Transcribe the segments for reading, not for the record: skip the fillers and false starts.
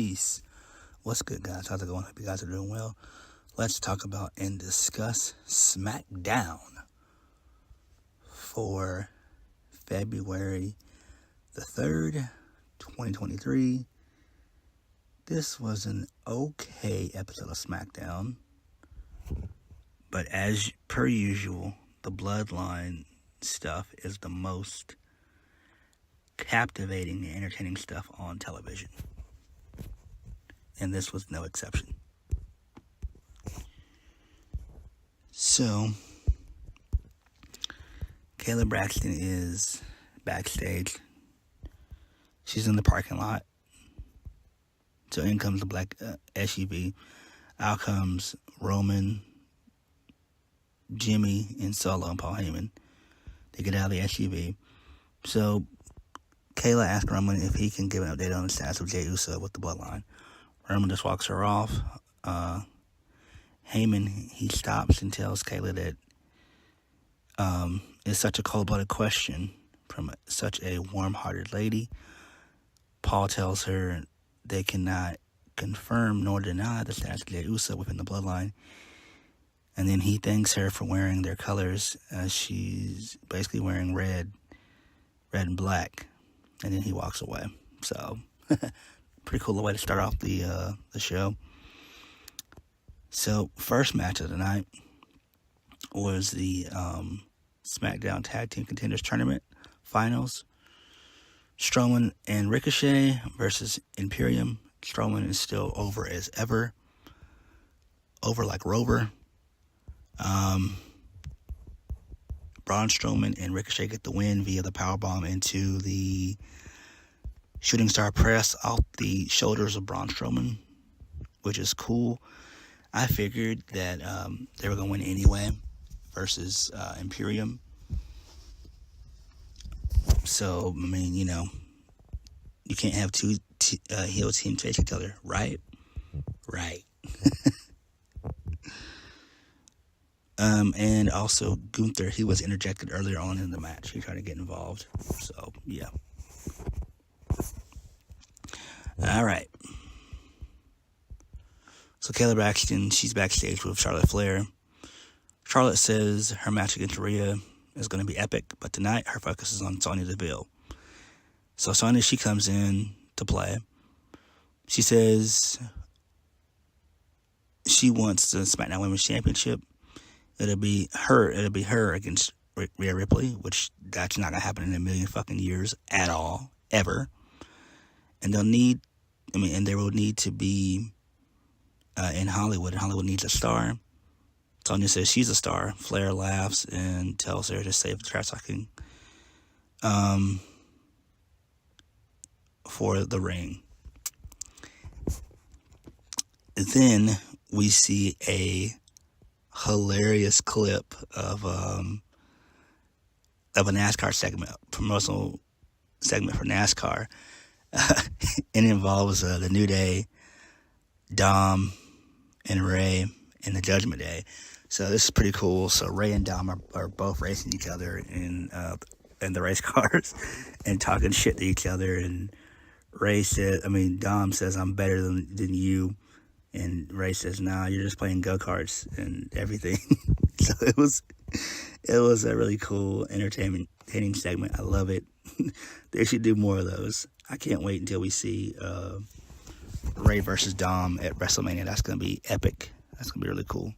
Peace. What's good, guys? How's it going? Hope you guys are doing well. Let's talk about and discuss Smackdown for February the 3rd, 2023. This was an okay episode of Smackdown, but as per usual, the Bloodline stuff is the most captivating and entertaining stuff on television. And this was no exception. So, Kayla Braxton is backstage. She's in the parking lot. So in comes the black SUV. Out comes Roman, Jimmy, and Solo and Paul Heyman. They get out of the SUV. So Kayla asks Roman if he can give an update on the status of Jey Uso with the Bloodline. Roman just walks her off. Heyman, he stops and tells Kayla that it's such a cold-blooded question from such a warm-hearted lady. Paul tells her they cannot confirm nor deny the status of Jey Uso within the Bloodline. And then he thanks her for wearing their colors. She's basically wearing red and black. And then he walks away. So, pretty cool way to start off the show. So, first match of the night was the SmackDown Tag Team Contenders Tournament Finals. Strowman and Ricochet versus Imperium. Strowman is still over as ever. Over like Rover. Braun Strowman and Ricochet get the win via the powerbomb into the shooting star press off the shoulders of Braun Strowman, which is cool. I figured that they were going to win anyway versus Imperium. So, I mean, you know, you can't have two heel teams face each other, right? Right. And also Gunther, he was interjected earlier on in the match. He tried to get involved. So, yeah. All right. So Kayla Braxton, she's backstage with Charlotte Flair. Charlotte says her match against Rhea is going to be epic, but tonight her focus is on Sonya Deville. So Sonya, she comes in to play. She says she wants the SmackDown Women's Championship. It'll be her against Rhea Ripley, which that's not going to happen in a million fucking years at all, ever. And there will need to be in Hollywood. And Hollywood needs a star. Sonya says she's a star. Flair laughs and tells her to save the trash talking for the ring. Then we see a hilarious clip of a NASCAR segment, promotional segment for NASCAR. It involves the New Day, Dom, and Ray in the Judgment Day. So this is pretty cool. So Ray and Dom are both racing each other in the race cars and talking shit to each other. And Dom says, "I'm better than you." And Ray says, "Nah, you're just playing go-karts and everything." So it was a really cool, entertaining segment. I love it. They should do more of those. I can't wait until we see Ray versus Dom at WrestleMania. That's going to be epic. That's going to be really cool.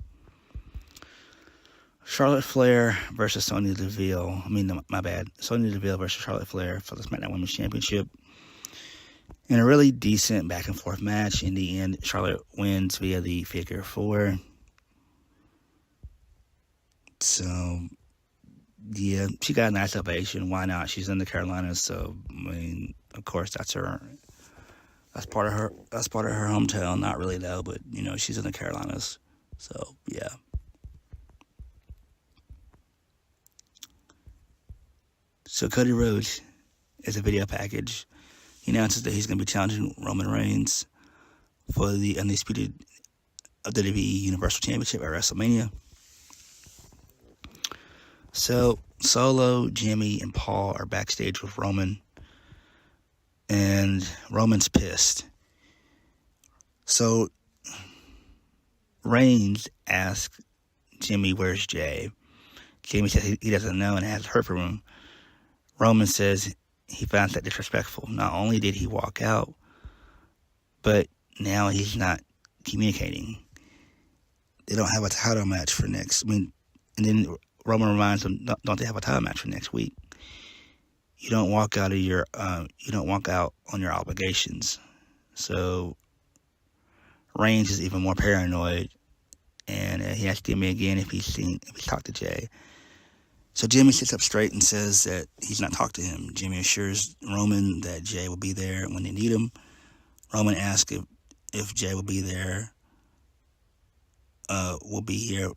Charlotte Flair versus Sonya Deville. Sonya Deville versus Charlotte Flair for the SmackDown Women's Championship. In a really decent back-and-forth match. In the end, Charlotte wins via the figure 4. So, yeah, she got a nice ovation. Why not? She's in the Carolinas, so, of course, that's part of her hometown. Not really, though, but, she's in the Carolinas. So, yeah. So, Cody Rhodes is a video package. He announces that he's going to be challenging Roman Reigns for the undisputed WWE Universal Championship at WrestleMania. So, Solo, Jimmy, and Paul are backstage with Roman. And Roman's pissed. So Reigns asks Jimmy, where's Jay? Jimmy says he doesn't know and hasn't heard from him. Roman says he finds that disrespectful. Not only did he walk out, but now he's not communicating. They don't have a title match for next. And then Roman reminds them, don't they have a title match for next week? You don't walk out on your obligations. So Reigns is even more paranoid, and he asks Jimmy again if he's talked to Jay. So Jimmy sits up straight and says that he's not talked to him. Jimmy assures Roman that Jay will be there when they need him. Roman asks if Jay will be there, will be here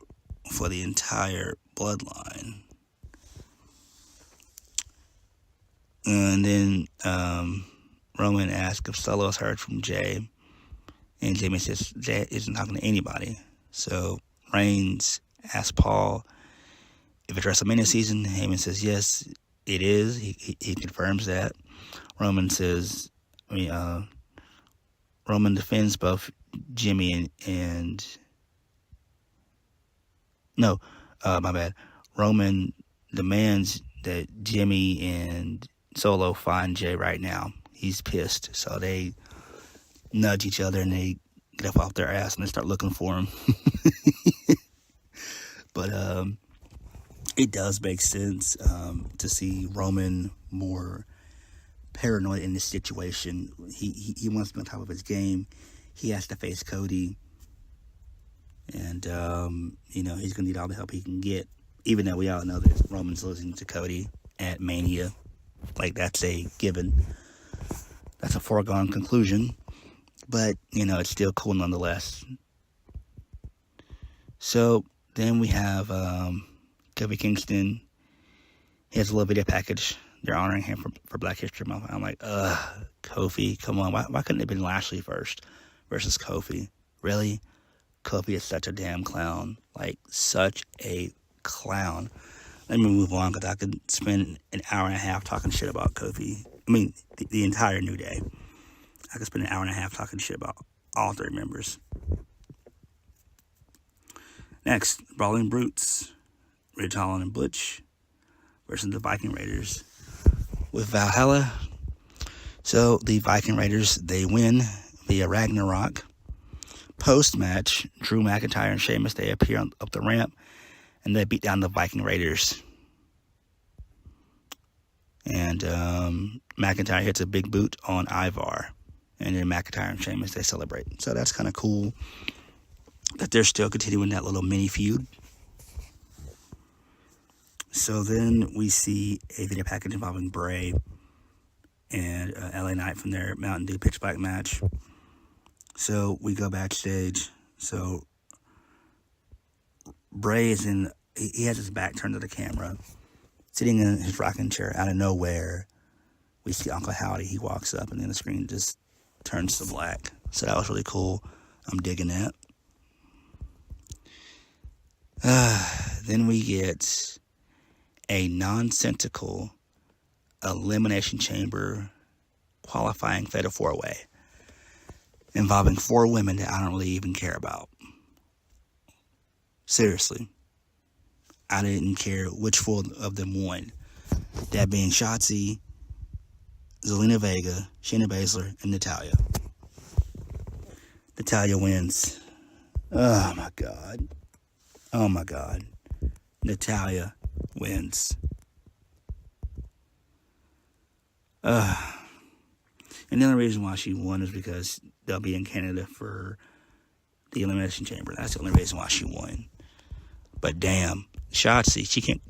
for the entire bloodline. And then Roman asks if Solo's heard from Jay. And Jimmy says Jay isn't talking to anybody. So Reigns asks Paul if it's WrestleMania season. Heyman says yes, it is. He confirms that. Roman defends both Jimmy and my bad. Roman demands that Jimmy and Solo find Jay right now. He's pissed. So they nudge each other and they get up off their ass and they start looking for him. But it does make sense to see Roman more paranoid in this situation. He wants to be on top of his game. He has to face Cody. And, he's going to need all the help he can get. Even though we all know that Roman's losing to Cody at Mania. Like, that's a given. That's a foregone conclusion. But, it's still cool nonetheless. So, then we have Kofi Kingston. He has a little video package. They're honoring him for Black History Month. I'm like, Kofi, come on. Why couldn't it have been Lashley first versus Kofi? Really? Kofi is such a damn clown. Like, such a clown. Let me move on, because I could spend an hour and a half talking shit about Kofi. The entire New Day. I could spend an hour and a half talking shit about all three members. Next, Brawling Brutes. Ridge Holland and Butch versus the Viking Raiders with Valhalla. So, the Viking Raiders, they win via Ragnarok. Post-match, Drew McIntyre and Sheamus, they appear up the ramp, and they beat down the Viking Raiders. And McIntyre hits a big boot on Ivar. And then McIntyre and Sheamus, they celebrate. So that's kind of cool that they're still continuing that little mini feud. So then we see a video package involving Bray and LA Knight from their Mountain Dew Pitch Black match. So we go backstage. So Bray is he has his back turned to the camera, sitting in his rocking chair. Out of nowhere, we see Uncle Howdy. He walks up, and then the screen just turns to black. So that was really cool. I'm digging that. Then we get a nonsensical Elimination Chamber qualifying Fatal 4-Way involving 4 women that I don't really even care about. Seriously. I didn't care which 4 of them won. That being Shotzi, Zelina Vega, Shayna Baszler, and Natalya. Natalya wins. Oh my God. Natalya wins. And the only reason why she won is because they'll be in Canada for the Elimination Chamber. That's the only reason why she won. But damn, Shotzi, she can't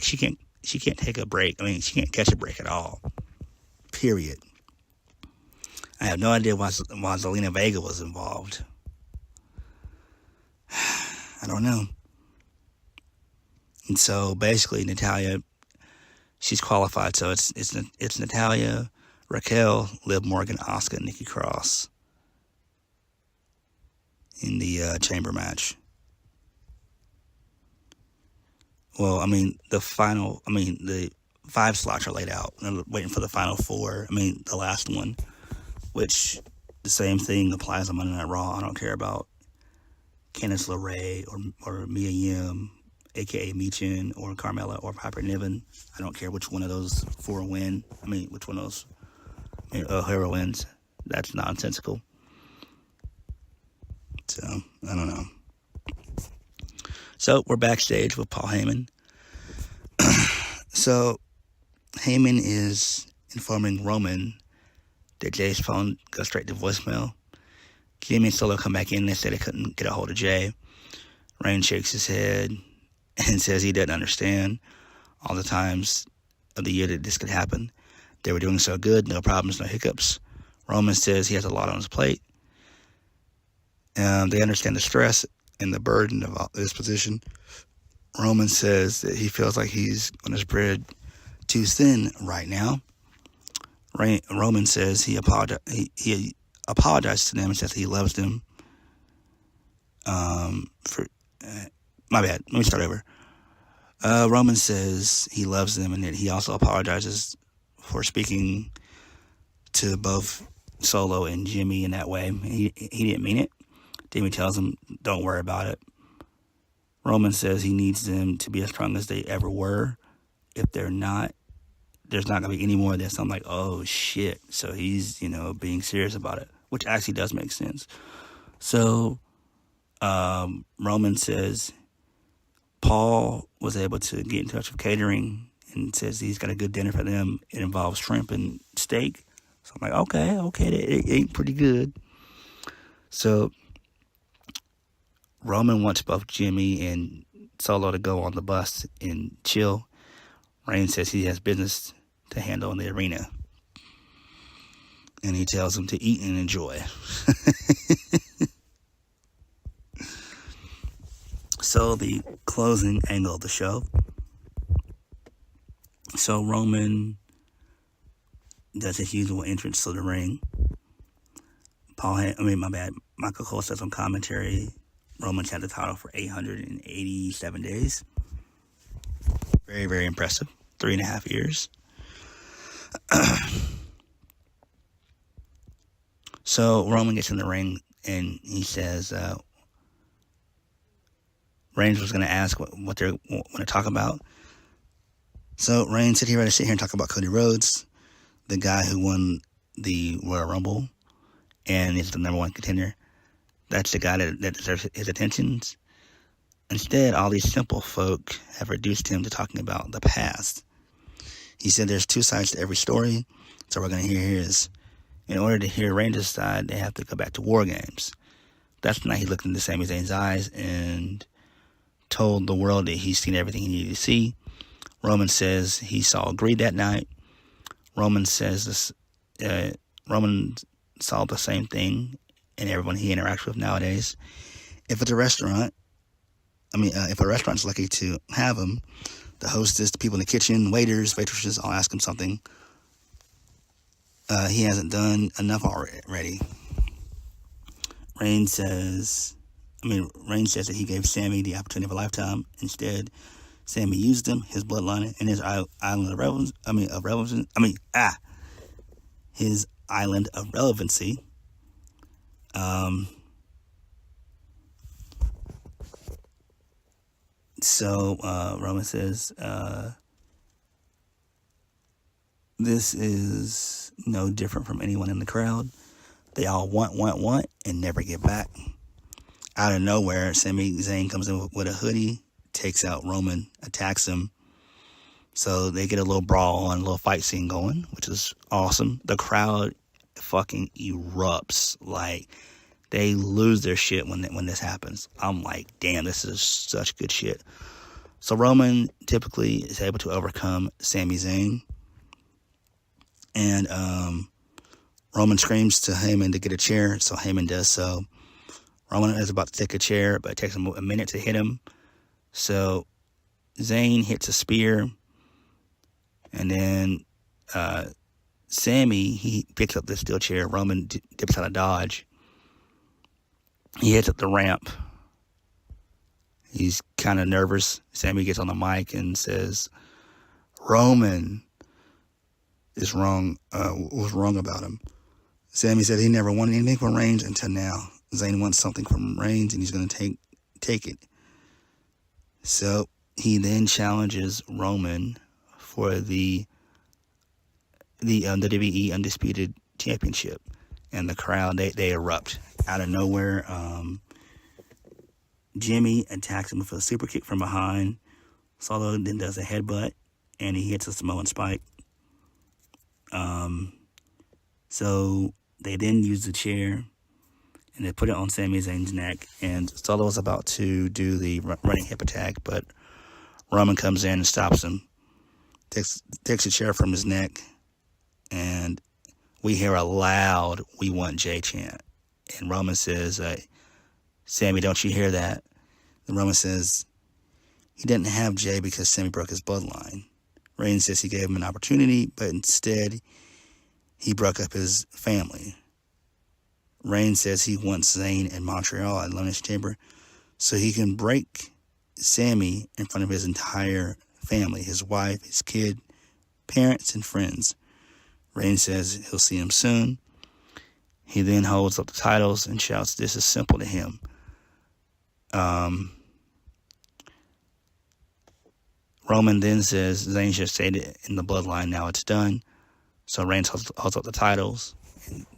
take a break. She can't catch a break at all. Period. I have no idea why Zelina Vega was involved. I don't know. And so basically, Natalya, she's qualified. So it's Natalya, Raquel, Liv Morgan, Asuka, and Nikki Cross in the chamber match. Well, the 5 slots are laid out. I'm waiting for the final 4. The last one, which the same thing applies on Monday Night Raw. I don't care about Candice LeRae or Mia Yim, a.k.a. Michin, or Carmella, or Piper Niven. I don't care which one of those four win. Which one of those heroines. That's nonsensical. So, I don't know. So, we're backstage with Paul Heyman. So, Heyman is informing Roman that Jay's phone goes straight to voicemail. Jimmy and Solo come back in. They said they couldn't get a hold of Jay. Reigns shakes his head and says he doesn't understand all the times of the year that this could happen. They were doing so good, no problems, no hiccups. Roman says he has a lot on his plate. They understand the stress and the burden of this position. Roman says that he feels like he's on his bread too thin right now. Roman says he apologized to them and says he loves them. My bad. Let me start over. Roman says he loves them and that he also apologizes for speaking to both Solo and Jimmy in that way. He didn't mean it. Jimmy tells him, don't worry about it. Roman says he needs them to be as strong as they ever were. If they're not, there's not going to be any more of this. I'm like, oh, shit. So he's, being serious about it, which actually does make sense. So Roman says Paul was able to get in touch with catering and says he's got a good dinner for them. It involves shrimp and steak. So I'm like, okay, it ain't pretty good. So Roman wants both Jimmy and Solo to go on the bus and chill. Reigns says he has business to handle in the arena. And he tells them to eat and enjoy. So the closing angle of the show. So Roman does his usual entrance to the ring. Michael Cole says on commentary, Roman's had the title for 887 days. Very, very impressive. 3.5 years. So Roman gets in the ring and he says Reigns was going to ask what they want to talk about. So Reigns said he ready to sit here and talk about Cody Rhodes, the guy who won the Royal Rumble and is the number one contender. That's the guy that deserves his attentions. Instead, all these simple folk have reduced him to talking about the past. He said there's two sides to every story, so we're going to hear his. In order to hear Reigns' side, they have to go back to War Games. That's the night he looked into Sami Zayn's eyes and told the world that he's seen everything he needed to see. Roman says he saw greed that night. Roman says this. Roman saw the same thing in everyone he interacts with nowadays. If a restaurant's lucky to have him, the hostess, the people in the kitchen, waiters, waitresses, all ask him something. He hasn't done enough already. Reigns says that he gave Sami the opportunity of a lifetime. Instead, Sami used him, his bloodline, and his island of relevancy. His island of relevancy. So Roman says, this is no different from anyone in the crowd. They all want, and never get back. Out of nowhere, Sami Zayn comes in with a hoodie, takes out Roman, attacks him. So they get a little brawl on, a little fight scene going, which is awesome. The crowd fucking erupts. Like, they lose their shit when this happens. I'm like, damn, this is such good shit. So Roman typically is able to overcome Sami Zayn. And Roman screams to Heyman to get a chair, so Heyman does so. Roman is about to take a chair, but it takes him a minute to hit him. So Zayn hits a spear. And then Sami, he picks up the steel chair. Roman dips out of dodge. He hits up the ramp. He's kind of nervous. Sami gets on the mic and says, Roman is wrong, was wrong about him. Sami said he never wanted anything from Reigns until now. Zayn wants something from Reigns, and he's going to take it. So he then challenges Roman for the WWE Undisputed Championship. And the crowd, they erupt. Out of nowhere, Jimmy attacks him with a super kick from behind. Solo then does a headbutt, and he hits a Samoan spike. So they then use the chair, and they put it on Sami Zayn's neck. And Solo was about to do the running hip attack, but Roman comes in and stops him. Takes the chair from his neck, and we hear a loud "We want Jay" chant. And Roman says, Sami, don't you hear that? And Roman says, he didn't have Jay because Sami broke his bloodline. Reigns says he gave him an opportunity, but instead he broke up his family. Reigns says he wants Zayn in Montreal at Elimination Chamber so he can break Sami in front of his entire family, his wife, his kid, parents, and friends. Reigns says he'll see him soon. He then holds up the titles and shouts, "This is simple" to him. Roman then says Zayn should stay in the bloodline. Now it's done. So Reigns holds up the titles,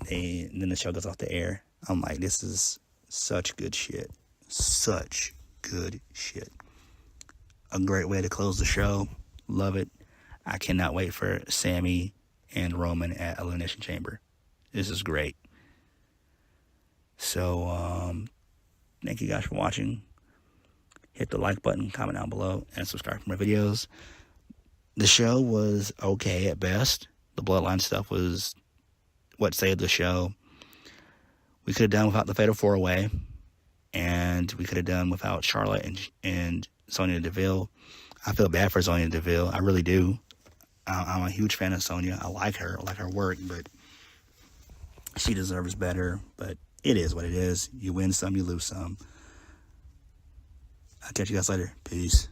and then the show goes off the air. I'm like, this is such good shit. Such good shit. A great way to close the show. Love it. I cannot wait for Sami and Roman at Elimination Chamber. This is great. So, thank you guys for watching. Hit the like button, comment down below, and subscribe for more videos. The show was okay at best. The bloodline stuff was what saved the show. We could have done without the Fatal 4-Way, and we could have done without Charlotte and Sonya Deville. I feel bad for Sonya Deville. I really do. I'm a huge fan of Sonya. I like her work, but she deserves better. But it is what it is. You win some, you lose some. I'll catch you guys later. Peace.